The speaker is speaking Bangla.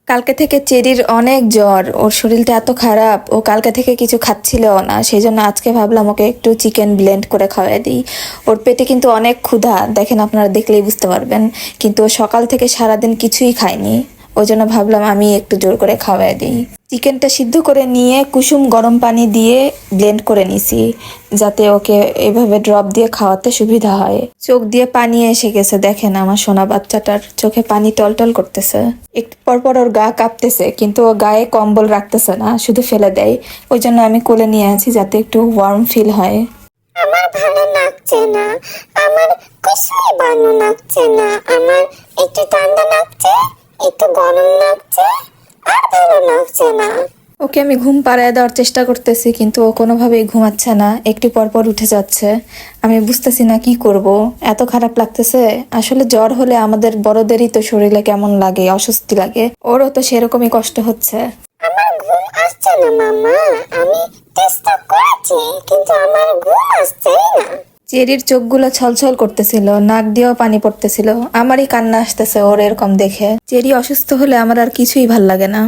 কালকে থেকে চেরির অনেক জ্বর, ওর শরীরটা এত খারাপ, ও কালকে থেকে কিছু খাচ্ছিল না। সেই জন্য আজকে ভাবলাম ওকে একটু চিকেন ব্লেন্ড করে খাওয়াই দিই। ওর পেটে কিন্তু অনেক ক্ষুধা, দেখেন আপনারা দেখলেই বুঝতে পারবেন। কিন্তু ও সকাল থেকে সারাদিন কিছুই খায়নি, ওই জন্য ভাবলাম আমি একটু জোর করে খাওয়াই দিই। চিকেনটা সিদ্ধ করে নিয়ে কুসুম গরম পানি দিয়ে ব্লেন্ড করে নিছি, যাতে ওকে এভাবে ড্রপ দিয়ে খাওয়াতে সুবিধা হয়। চোখ দিয়ে পানি এসে গেছে, দেখেন আমার সোনা বাচ্চাটার চোখে পানি টলটল করতেছে। একটু পরপর ওর গা কাঁপতেছে, কিন্তু ও গায়ে কম্বল রাখতেছে না, শুধু ফেলে দেয়। ওই জন্য আমি কোলে নিয়ে আছি যাতে একটু ওয়ার্ম ফিল হয়। আমার ভালো লাগছে না, আমার কিছুই ভালো লাগছে না, আমার একটু ঠান্ডা লাগছে, একটু গরম লাগছে, আর ভালো লাগছে না। ওকে আমি ঘুম পাড়ায় দেওয়ার চেষ্টা করতেছি, কিন্তু ও কোনোভাবেই ঘুমাচ্ছে না, একটু পরপর উঠে যাচ্ছে। আমি বুঝতেছি না কি করব, এত খারাপ লাগতেছে। আসলে জ্বর হলে আমাদের বড়দেরই তো শরীরে কেমন লাগে, অস্বস্তি লাগে, ওরও তো সেরকমই কষ্ট হচ্ছে। আমার ঘুম আসছে না মামা, আমি চেষ্টা করেছি কিন্তু আমার ঘুম আসছেই না। চেরির চোখগুলো ছলছল করতেছিল, নাক দিয়েও পানি পড়তেছিল। আমারই কান্না আসতেছে ওর এরকম দেখে। চেরি অসুস্থ হলে আমার আর কিছুই ভাল লাগে না।